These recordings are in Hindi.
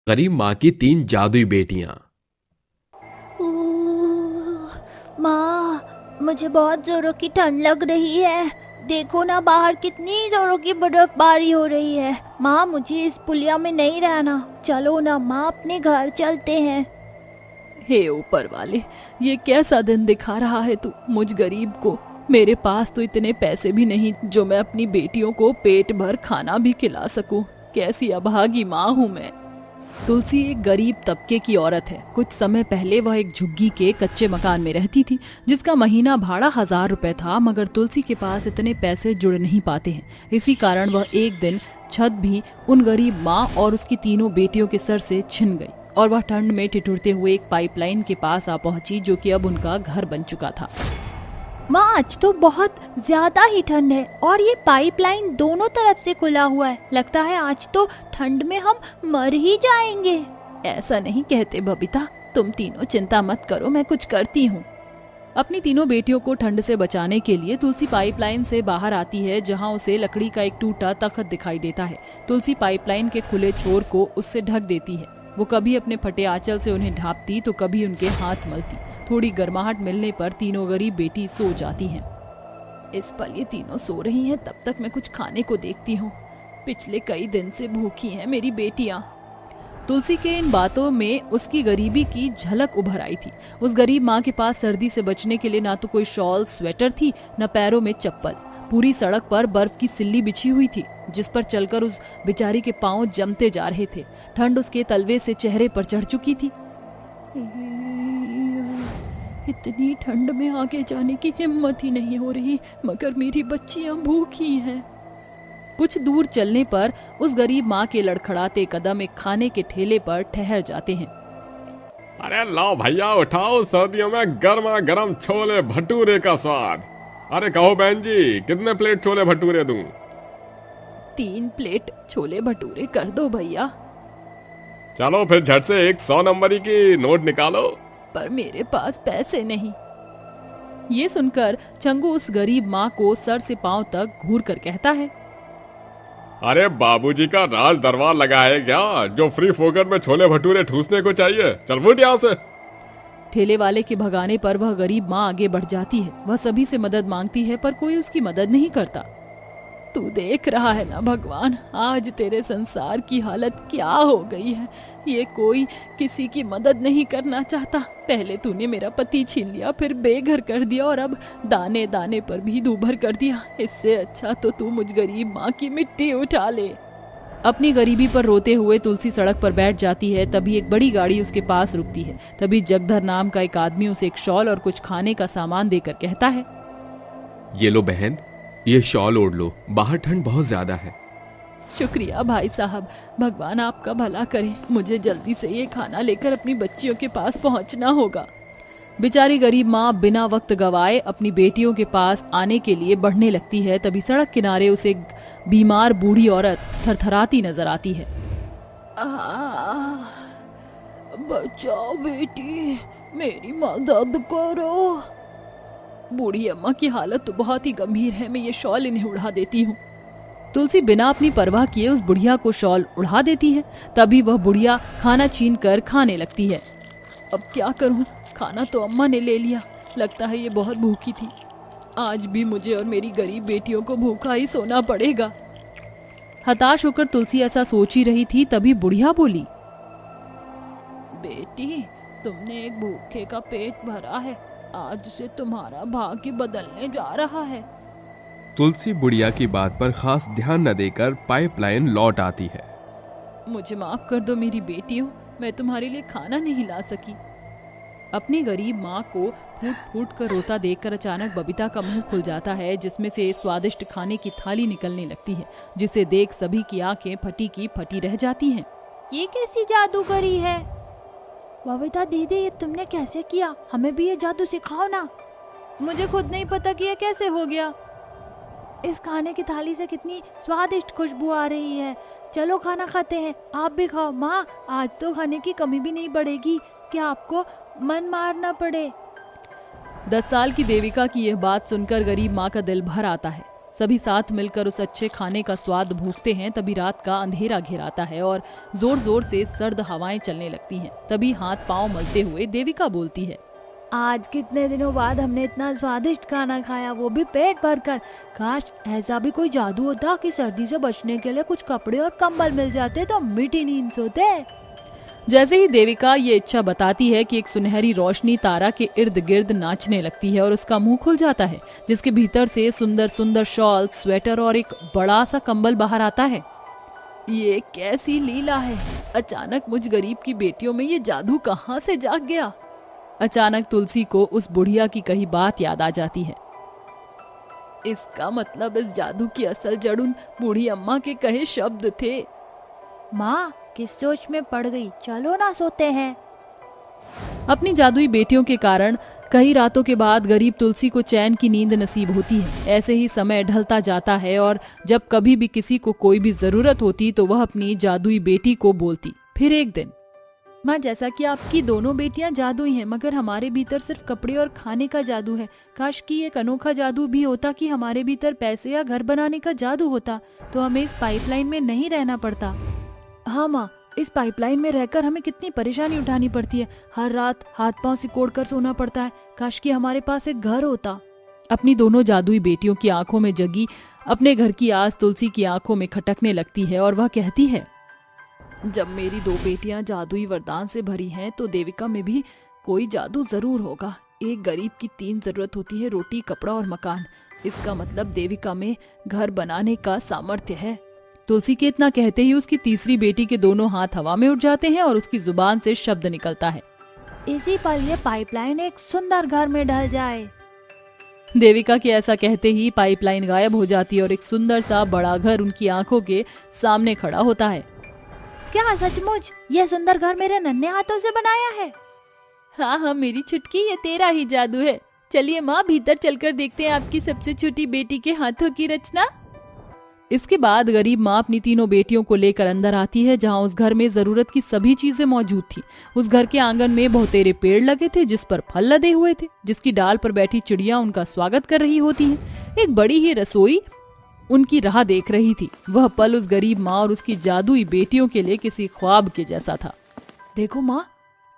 गरीब माँ की 3 जादुई बेटियां। माँ, मुझे बहुत जोरों की ठंड लग रही है। देखो ना, बाहर कितनी जोरों की बर्फबारी हो रही है। माँ, मुझे इस पुलिया में नहीं रहना। चलो ना माँ, अपने घर चलते हैं। हे ऊपर वाले, ये कैसा दिन दिखा रहा है तू मुझ गरीब को। मेरे पास तो इतने पैसे भी नहीं जो मैं अपनी बेटियों को पेट भर खाना भी खिला सकूं। कैसी अभागी माँ हूँ मैं। तुलसी एक गरीब तबके की औरत है। कुछ समय पहले वह एक झुग्गी के कच्चे मकान में रहती थी, जिसका महीना भाड़ा 1000 रुपए था। मगर तुलसी के पास इतने पैसे जुड़ नहीं पाते हैं। इसी कारण वह एक दिन छत भी उन गरीब माँ और उसकी तीनों बेटियों के सर से छिन गई और वह ठंड में ठिठुरते हुए एक पाइपलाइन के पास आ पहुंची, जो कि अब उनका घर बन चुका था। माँ, आज तो बहुत ज्यादा ही ठंड है और ये पाइपलाइन दोनों तरफ से खुला हुआ है। लगता है आज तो ठंड में हम मर ही जाएंगे। ऐसा नहीं कहते बबीता, तुम तीनों चिंता मत करो, मैं कुछ करती हूँ। अपनी तीनों बेटियों को ठंड से बचाने के लिए तुलसी पाइपलाइन से बाहर आती है, जहाँ उसे लकड़ी का एक टूटा तख्त दिखाई देता है। तुलसी पाइपलाइन के खुले छोर को उससे ढक देती है। वो कभी अपने फटे आंचल से उन्हें ढांपती तो कभी उनके हाथ मलती। थोड़ी गर्माहट मिलने पर तीनों गरीब बेटी सो जाती हैं। इस पल ये तीनों सो रही हैं, तब तक मैं कुछ खाने को देखती हूँ। पिछले कई दिन से भूखी हैं मेरी बेटियां। तुलसी के इन बातों में उसकी गरीबी की झलक उभर आई थी। उस गरीब माँ के पास सर्दी से बचने के लिए ना तो कोई शॉल स्वेटर थी, न पैरों में चप्पल। पूरी सड़क पर बर्फ की सिल्ली बिछी हुई थी, जिस पर चलकर उस बेचारी के पांव जमते जा रहे थे। ठंड उसके तलवे से चेहरे पर चढ़ चुकी थी। इतनी ठंड में आगे जाने की हिम्मत ही नहीं हो रही, मगर मेरी बच्चियां भूखी हैं। कुछ दूर चलने पर उस गरीब माँ के लड़खड़ाते कदम एक खाने के ठेले पर ठहर जाते हैं। अरे लाओ भैया, उठाओ, सर्दियों में गर्मा गर्म छोले भटूरे का स्वाद। अरे कहो बहन जी, कितने प्लेट छोले भटूरे दूं? 3 प्लेट छोले भटूरे कर दो भैया। चलो फिर झट से एक 100 नंबरी की नोट निकालो। पर मेरे पास पैसे नहीं। ये सुनकर चंगू उस गरीब माँ को सर से पांव तक घूर कर कहता है, अरे बाबूजी का राज दरबार लगा है क्या, जो फ्री फोकट में छोले भटूरे ठूसने को चाहिए? चल फुट यहाँ से। ठेले वाले के भगाने पर वह गरीब माँ आगे बढ़ जाती है। वह सभी से मदद मांगती है, पर कोई उसकी मदद नहीं करता। तू देख रहा है ना भगवान, आज तेरे संसार की हालत क्या हो गई है। ये कोई किसी की मदद नहीं करना चाहता। पहले तूने मेरा पति छीन लिया, फिर बेघर कर दिया और अब दाने दाने पर भी दूभर कर दिया। इससे अच्छा तो तू मुझ गरीब माँ की मिट्टी उठा ले। अपनी गरीबी पर रोते हुए तुलसी सड़क पर बैठ जाती है। तभी एक बड़ी गाड़ी उसके पास रुकती है। तभी जगधर नाम का एक आदमी उसे एक शॉल और कुछ खाने का सामान देकर कहता है, ये लो बहन, ये शॉल ओढ़ लो, बाहर ठंड बहुत ज्यादा है। शुक्रिया भाई साहब, भगवान आपका भला करे। मुझे जल्दी से ये खाना लेकर अपनी बच्चियों के पास पहुंचना होगा। बेचारी गरीब माँ बिना वक्त गवाए अपनी बेटियों के पास आने के लिए बढ़ने लगती है। तभी सड़क किनारे उसे एक बीमार बूढ़ी औरत थरथराती नजर आती है। बचाओ बेटी, मेरी मदद करो। बूढ़ी अम्मा की हालत तो बहुत ही गंभीर है, मैं ये शॉल इन्हें उड़ा देती हूँ। तुलसी बिना अपनी परवाह किए उस बुढ़िया को शॉल उड़ा देती है। तभी वह बुढ़िया खाना छीन कर खाने लगती है। अब क्या करूं, खाना तो अम्मा ने ले लिया। लगता है ये बहुत भूखी थी। आज भी मुझे और मेरी गरीब बेटियों को भूखा ही सोना पड़ेगा। हताश होकर तुलसी ऐसा सोच ही रही थी, तभी बुढ़िया बोली, बेटी, तुमने एक भूखे का पेट भरा है। आज से तुम्हारा भाग्य बदलने जा रहा है। तुलसी बुढ़िया की बात पर खास ध्यान न देकर पाइपलाइन लौट आती है। मुझे माफ कर दो मेरी बेटियों, मैं तुम्हारे लिए खाना नहीं ला सकी। अपनी गरीब माँ को फूट फूट कर रोता देखकर अचानक बबीता का मुंह खुल जाता है, जिसमें से स्वादिष्ट खाने की थाली निकलने लगती है, जिसे देख सभी की आंखें फटी की फटी रह जाती हैं। ये कैसी जादूगरी है? बबीता दीदी, ये तुमने कैसे किया? हमें भी ये जादू सिखाओ ना। मुझे खुद नहीं पता कि ये कैसे हो गया। इस खाने की थाली से कितनी स्वादिष्ट खुशबू आ रही है। चलो खाना खाते हैं, आप भी खाओ। माँ, आज तो खाने की कमी भी नहीं बढ़ेगी कि आपको मन मारना पड़े। 10 साल की देविका की यह बात सुनकर गरीब माँ का दिल भर आता है। सभी साथ मिलकर उस अच्छे खाने का स्वाद भोगते हैं। तभी रात का अंधेरा घिराता है और जोर जोर से सर्द हवाएं चलने लगती हैं। तभी हाथ पांव मलते हुए देविका बोलती है, आज कितने दिनों बाद हमने इतना स्वादिष्ट खाना खाया, वो भी पेट भरकर। काश ऐसा भी कोई जादू होता कि सर्दी से बचने के लिए कुछ कपड़े और कंबल मिल जाते तो मीठी नींद सोते। जैसे ही देविका ये इच्छा बताती है कि एक सुनहरी रोशनी तारा के इर्द गिर्द नाचने लगती है और उसका मुंह खुल जाता है, जिसके भीतर से सुंदर सुंदर शॉल, स्वेटर और एक बड़ा सा कंबल बाहर आता है। ये कैसी लीला है! अचानक मुझ गरीब की बेटियों में ये जादू कहाँ से जाग गया? अचानक तुलसी को उस बुढ़िया की कही बात याद आ जाती है। इसका मतलब इस जादू की असल जड़ उन बूढ़ी अम्मा के कहे शब्द थे। माँ किस सोच में पड़ गई, चलो ना सोते हैं। अपनी जादुई बेटियों के कारण कई रातों के बाद गरीब तुलसी को चैन की नींद नसीब होती है। ऐसे ही समय ढलता जाता है और जब कभी भी किसी को कोई भी जरूरत होती तो वह अपनी जादुई बेटी को बोलती। फिर एक दिन, माँ जैसा कि आपकी दोनों बेटियां जादुई हैं, मगर हमारे भीतर सिर्फ कपड़े और खाने का जादू है। काश कि एक अनोखा जादू भी होता कि हमारे भीतर पैसे या घर बनाने का जादू होता, तो हमें इस पाइपलाइन में नहीं रहना पड़ता। हाँ माँ, इस पाइपलाइन में रहकर हमें कितनी परेशानी उठानी पड़ती है। हर रात हाथ पांव सिकोड़ कर सोना पड़ता है। काश कि हमारे पास एक घर होता। अपनी दोनों जादुई बेटियों की आंखों में जगी अपने घर की आस तुलसी की आंखों में खटकने लगती है और वह कहती है, जब मेरी दो बेटियां जादुई वरदान से भरी हैं तो देविका में भी कोई जादू जरूर होगा। एक गरीब की 3 जरूरत होती है, रोटी, कपड़ा और मकान। इसका मतलब देविका में घर बनाने का सामर्थ्य है। तुलसी के इतना कहते ही उसकी तीसरी बेटी के दोनों हाथ हवा में उठ जाते हैं और उसकी जुबान से शब्द निकलता है, इसी पल ये पाइपलाइन एक सुंदर घर में ढल जाए। देविका के ऐसा कहते ही पाइपलाइन गायब हो जाती है और एक सुंदर सा बड़ा घर उनकी आंखों के सामने खड़ा होता है। क्या सचमुच ये सुंदर घर मेरे नन्हे हाथों से बनाया है? हाँ हाँ मेरी छुटकी, ये तेरा ही जादू है। चलिए माँ, भीतर चलकर देखते हैं आपकी सबसे छोटी बेटी के हाथों की रचना। इसके बाद गरीब माँ अपनी तीनों बेटियों को लेकर अंदर आती है, जहाँ उस घर में जरूरत की सभी चीजें मौजूद थी। उस घर के आंगन में बहुतेरे पेड़ लगे थे जिस पर फल लदे हुए थे, जिसकी डाल पर बैठी चिड़िया उनका स्वागत कर रही होती हैं। एक बड़ी ही रसोई उनकी राह देख रही थी। वह पल उस गरीब माँ और उसकी जादुई बेटियों के लिए किसी ख्वाब के जैसा था। देखो माँ,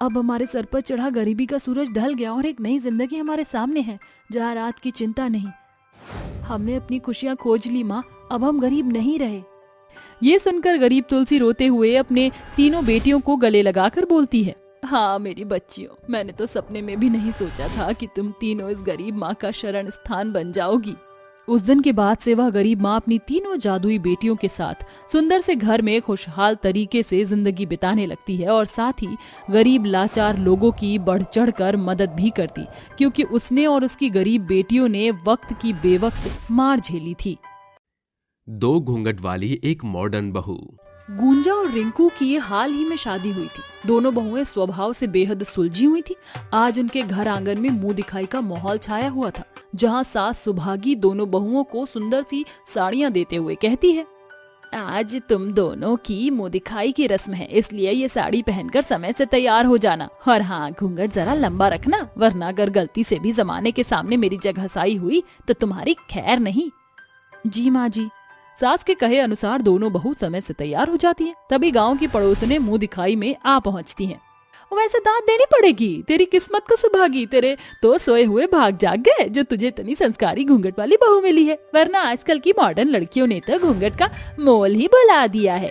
अब हमारे सर पर चढ़ा गरीबी का सूरज ढल गया और एक नई जिंदगी हमारे सामने है, जहाँ रात की चिंता नहीं। हमने अपनी खुशियाँ खोज ली माँ, अब हम गरीब नहीं रहे। ये सुनकर गरीब तुलसी रोते हुए अपने तीनों बेटियों को गले लगाकर बोलती है, हाँ मेरी बच्चियों, मैंने तो सपने में भी नहीं सोचा था कि तुम तीनों इस गरीब माँ का शरण स्थान बन जाओगी। उस दिन के बाद से वह गरीब माँ अपनी तीनों जादुई बेटियों के साथ सुंदर से घर में खुशहाल तरीके से जिंदगी बिताने लगती है और साथ ही गरीब लाचार लोगों की बढ़ चढ़ कर मदद भी करती, क्योंकि उसने और उसकी गरीब बेटियों ने वक्त की बेवक्त मार झेली थी। 2 घूंघट वाली एक मॉडर्न बहू। गुंजा और रिंकू की हाल ही में शादी हुई थी। दोनों बहुएं स्वभाव से बेहद सुलझी हुई थी। आज उनके घर आंगन में मुंह दिखाई का माहौल छाया हुआ था, जहां सास सुभागी दोनों बहुओं को सुंदर सी साड़ियां देते हुए कहती है, आज तुम दोनों की मुंह दिखाई की रस्म है, इसलिए ये साड़ी पहनकर समय से तैयार हो जाना। और हाँ, घूंघट जरा लंबा रखना, वरना अगर गलती से भी जमाने के सामने मेरी जगहसाई हुई तो तुम्हारी खैर नहीं। जी माँ जी। सास के कहे अनुसार दोनों बहू समय से तैयार हो जाती हैं। तभी गांव की पड़ोसने मुंह दिखाई में आ पहुंचती हैं। वैसे दांत देनी पड़ेगी, तेरी किस्मत को सुभागी, तेरे तो सोए हुए भाग जाग गए जो तुझे इतनी संस्कारी घूंघट वाली बहू मिली है, वरना आजकल की मॉडर्न लड़कियों ने तो घूंघट का मोल ही भुला दिया है।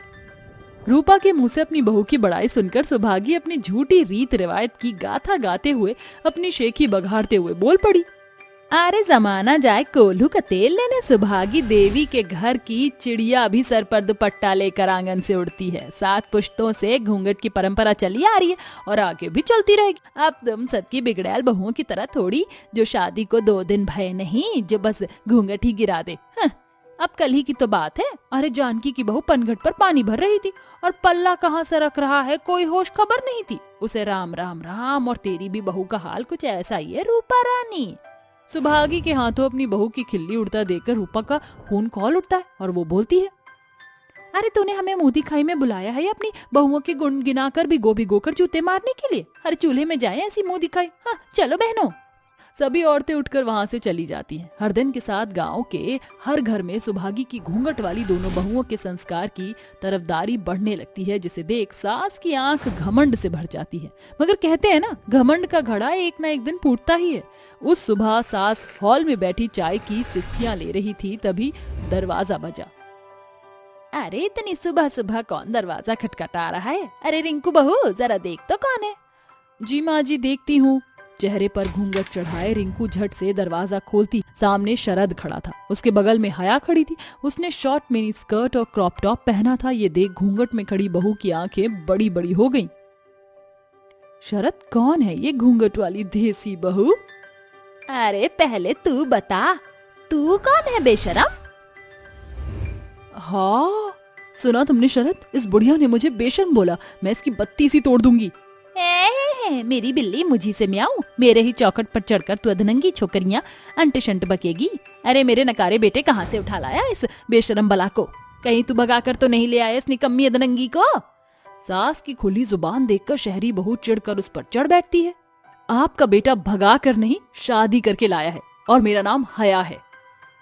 रूपा के मुंह से अपनी बहू की बड़ाई सुनकर सुभागी अपनी झूठी रीत रिवायत की गाथा गाते हुए अपनी शेखी बघाड़ते हुए बोल पड़ी, अरे जमाना जाए कोल्हू का तेल लेने, सुभागी देवी के घर की चिड़िया भी सर पर दुपट्टा लेकर आंगन से उड़ती है। 7 पुश्तों से घूंघट की परंपरा चली आ रही है और आगे भी चलती रहेगी। अब तुम सबकी बिगड़ैल बहुओं की तरह थोड़ी, जो शादी को 2 दिन भय नहीं, जो बस घूंघट ही गिरा दे। अब कल ही की तो बात है, अरे जानकी की बहू पनघट पर पानी भर रही थी और पल्ला कहाँ से रख रहा है कोई होश खबर नहीं थी उसे। राम राम राम। और तेरी भी बहू का हाल कुछ ऐसा ही है रूपा रानी। सुभागी के हाथों अपनी बहू की खिल्ली उड़ता देखकर रूपा का खून खौल उठता है और वो बोलती है, अरे तूने हमें मुंह दिखाई में बुलाया है अपनी बहुओं के गुण गिनाकर भिगो कर जूते मारने के लिए? अरे चूल्हे में जाए ऐसी मुंह दिखाई। हाँ चलो बहनों। सभी औरतें उठकर वहां से चली जाती हैं। हर दिन के साथ गांव के हर घर में सुभागी की घूंघट वाली दोनों बहुओं के संस्कार की तरफदारी बढ़ने लगती है, जिसे देख सास की आंख घमंड से भर जाती है। मगर कहते हैं ना, घमंड का घड़ा एक ना एक दिन फूटता ही है। उस सुबह सास हॉल में बैठी चाय की सिसकियां ले रही थी, तभी दरवाजा बजा। अरे इतनी सुबह सुबह कौन दरवाजा खटखटा रहा है? अरे रिंकू बहू, जरा देख तो कौन है। जी माँ जी, देखती हूँ। चेहरे पर घूंघट चढ़ाए रिंकू झट से दरवाजा खोलती। सामने शरद खड़ा था, उसके बगल में हया खड़ी थी। उसने शॉर्ट मिनी स्कर्ट और क्रॉप टॉप पहना था। ये देख घूंघट में खड़ी बहू की आंखें बड़ी बड़ी हो गईं। शरद कौन है ये घूंघट वाली देसी बहू? अरे पहले तू बता, तू कौन है बेशरम? हाँ, सुना तुमने शरद? इस बुढ़िया ने मुझे बेशर्म बोला। मैं इसकी बत्ती सी तोड़ दूंगी। मेरी बिल्ली मुझी से म्याऊं। मेरे ही चौखट पर चढ़कर तू अधनंगी छोकरियां अंट शंट बकेगी। अरे मेरे नकारे बेटे, कहाँ से उठा लाया इस बेशरम बला को? कहीं तू भगाकर तो नहीं ले आया इस निकम्मी अधनंगी को? सास की खुली जुबान देखकर शहरी बहू चिढ़कर उस पर चढ़ बैठती है। आपका बेटा भगा कर नहीं, शादी करके लाया है, और मेरा नाम हया है।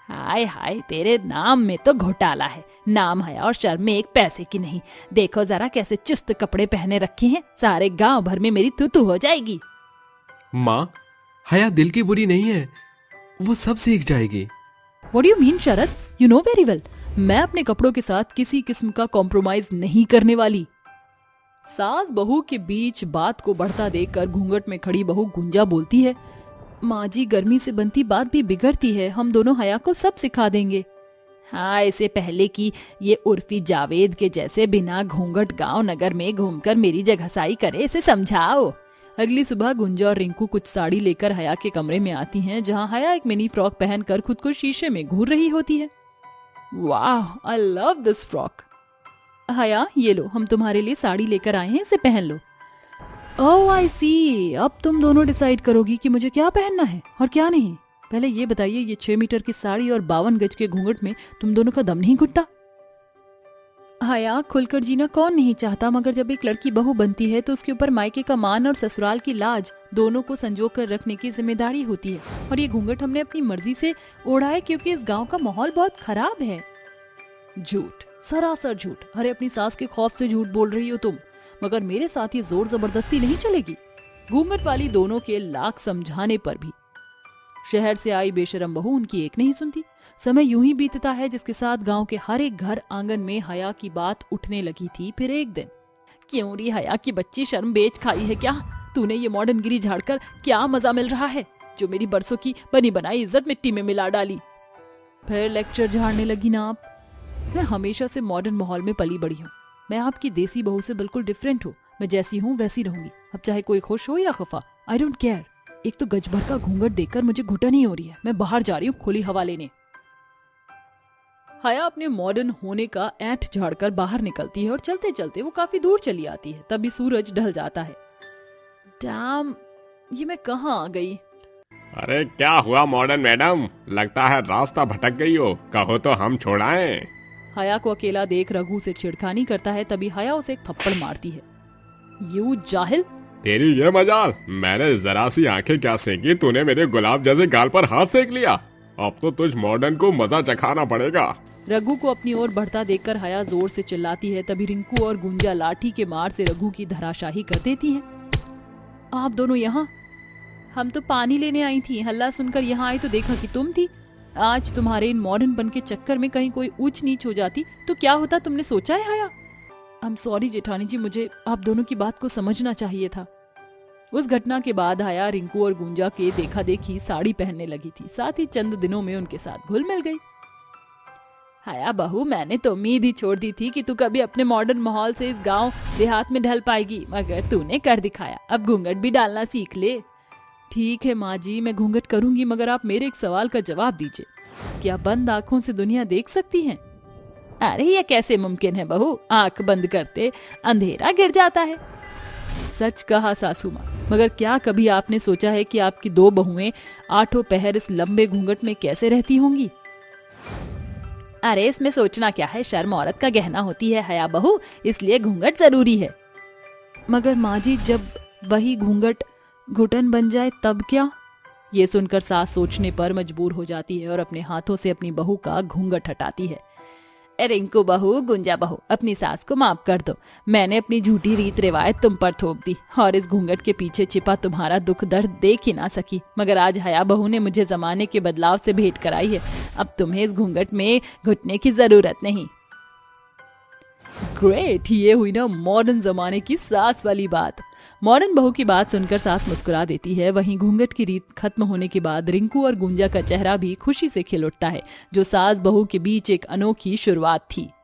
हाय हाय, तेरे नाम में तो घोटाला है। नाम हया और शर्म में एक पैसे की नहीं। देखो जरा कैसे चुस्त कपड़े पहने रखे हैं, सारे गांव भर में मेरी तू हो जाएगी। माँ, हया दिल की बुरी नहीं है, वो सब सीख जाएगी। What do you mean Sharad? You know very well, मैं अपने कपड़ों के साथ किसी किस्म का कॉम्प्रोमाइज नहीं करने वाली। सास बहू के बीच बात को बढ़ता देखकर घूंघट में खड़ी बहू गुंजा बोलती है, माँ जी, गर्मी से बनती बात भी बिगड़ती है। हम दोनों हया को सब सिखा देंगे। हाँ, इससे पहले कि ये उर्फी जावेद के जैसे बिना घूंघट गांव नगर में घूमकर मेरी जगहसाई करे, इसे समझाओ। अगली सुबह गुंजा और रिंकू कुछ साड़ी लेकर हया के कमरे में आती हैं, जहां हया एक मिनी फ्रॉक पहनकर खुद को शीशे में घूर रही होती है। वाह, आई लव दिस फ्रॉक। हया, ये लो, हम तुम्हारे लिए साड़ी लेकर आए हैं, इसे पहन लो। ओह आई सी, अब तुम दोनों डिसाइड करोगी कि मुझे क्या पहनना है और क्या नहीं। पहले ये बताइए, ये 6 मीटर की साड़ी और 52 गज के घूंघट में तुम दोनों का दम नहीं घुटता? हया, खुलकर जीना कौन नहीं चाहता, मगर जब एक लड़की बहू बनती है तो उसके ऊपर मायके का मान और ससुराल की लाज दोनों को संजो कर रखने की जिम्मेदारी होती है। और ये घूंघट हमने अपनी मर्जी से ओढ़ा है क्योंकि इस गांव का माहौल बहुत खराब है। झूठ, सरासर झूठ। अरे अपनी सास के खौफ से झूठ बोल रही हो तुम, मगर मेरे साथ ये जोर जबरदस्ती नहीं चलेगी। घूंघट वाली दोनों के लाख समझाने पर भी शहर से आई बेशरम बहू उनकी एक नहीं सुनती। समय यूं ही बीतता है जिसके साथ गांव के हर एक घर आंगन में हया की बात उठने लगी थी। फिर एक दिन, क्यों री हया की बच्ची, शर्म बेच खाई है क्या? तूने ये मॉडर्न गिरी झाड़कर क्या मजा मिल रहा है, जो मेरी बरसों की बनी बनाई इज्जत मिट्टी में मिला डाली। फिर लेक्चर झाड़ने लगी ना आप? मैं हमेशा से मॉडर्न माहौल में पली बड़ी हूँ। मैं आपकी देसी बहू से बिल्कुल डिफरेंट हूँ। मैं जैसी हूँ वैसी रहूंगी, अब चाहे कोई खुश हो या खफा, आई डोंट केयर। एक तो गज भर का घूंघट देखकर मुझे घुटन ही हो रही है। मैं बाहर जा रही हूँ खुली हवा लेने। हया अपने मॉडर्न होने का ऐंठ झाड़कर बाहर निकलती है और चलते चलते वो काफी दूर चली आती है। तभी सूरज ढल जाता है। डैम, ये मैं कहाँ आ गई? अरे क्या हुआ मॉडर्न मैडम, लगता है रास्ता भटक गई हो, कहो तो हम छोड़ाएं। हया को अकेला देख रघु से छिड़खानी करता है। तभी हया उसे एक थप्पड़ मारती है। यू जाहिल, तेरी ये मजाल, मैंने जरा सी आंखें क्या सेकी, तूने मेरे गुलाब जैसे गाल पर हाथ सेक लिया। अब तो तुझ मॉडर्न को मजा चखाना पड़ेगा। रघु को अपनी ओर बढ़ता देखकर हया जोर से चिल्लाती है। तभी रिंकू और गुंजा लाठी के मार से रघु की धराशाही कर देती हैं। आप दोनों यहाँ? हम तो पानी लेने आई थी, हल्ला सुनकर यहाँ आई तो देखा कि तुम थी। आज तुम्हारे इन मॉडर्न बन के चक्कर में कहीं कोई ऊंच नीच हो जाती तो क्या होता, तुमने सोचा है हया? आई एम सॉरी जेठानी जी, मुझे आप दोनों की बात को समझना चाहिए था। उस घटना के बाद हया रिंकू और गुंजा के देखा देखी साड़ी पहनने लगी थी। साथ ही चंद दिनों में उनके साथ घुल मिल गई। हया बहू, मैंने तो उम्मीद ही छोड़ दी थी कि तू कभी अपने मॉडर्न माहौल से इस गांव देहात में ढल पाएगी, मगर तूने कर दिखाया। अब घूंघट भी डालना सीख ले। ठीक है माँ जी, मैं घूंघट करूंगी, मगर आप मेरे एक सवाल का जवाब दीजिए। क्या बंद आंखों से दुनिया देख सकती है? अरे ये कैसे मुमकिन है बहू, आंख बंद करते अंधेरा गिर जाता है। सच कहा सासू माँ, मगर क्या कभी आपने सोचा है कि आपकी 2 बहुएं 8 पहर इस लंबे घूंघट में कैसे रहती होंगी? अरे इसमें सोचना क्या है, शर्म औरत का गहना होती है हया बहू, इसलिए घूंघट जरूरी है। मगर माँ जी, जब वही घूंघट घुटन बन जाए तब क्या? ये सुनकर सास सोचने पर मजबूर हो जाती है और अपने हाथों से अपनी बहू का घूंघट हटाती है। रिंकू बहू, गुंजा बहू, अपनी सास को माफ कर दो। मैंने अपनी झूठी रीत रिवायत तुम पर थोप दी और इस घूंघट के पीछे छिपा तुम्हारा दुख दर्द देख ही ना सकी, मगर आज हया बहू ने मुझे जमाने के बदलाव से भेंट कराई है। अब तुम्हें इस घूंघट में घुटने की जरूरत नहीं। ग्रेट, ये हुई ना मॉडर्न जमाने की सास वाली बात। मॉडर्न बहू की बात सुनकर सास मुस्कुरा देती है। वहीं घूंघट की रीत खत्म होने के बाद रिंकू और गुंजा का चेहरा भी खुशी से खिल उठता है, जो सास बहू के बीच एक अनोखी शुरुआत थी।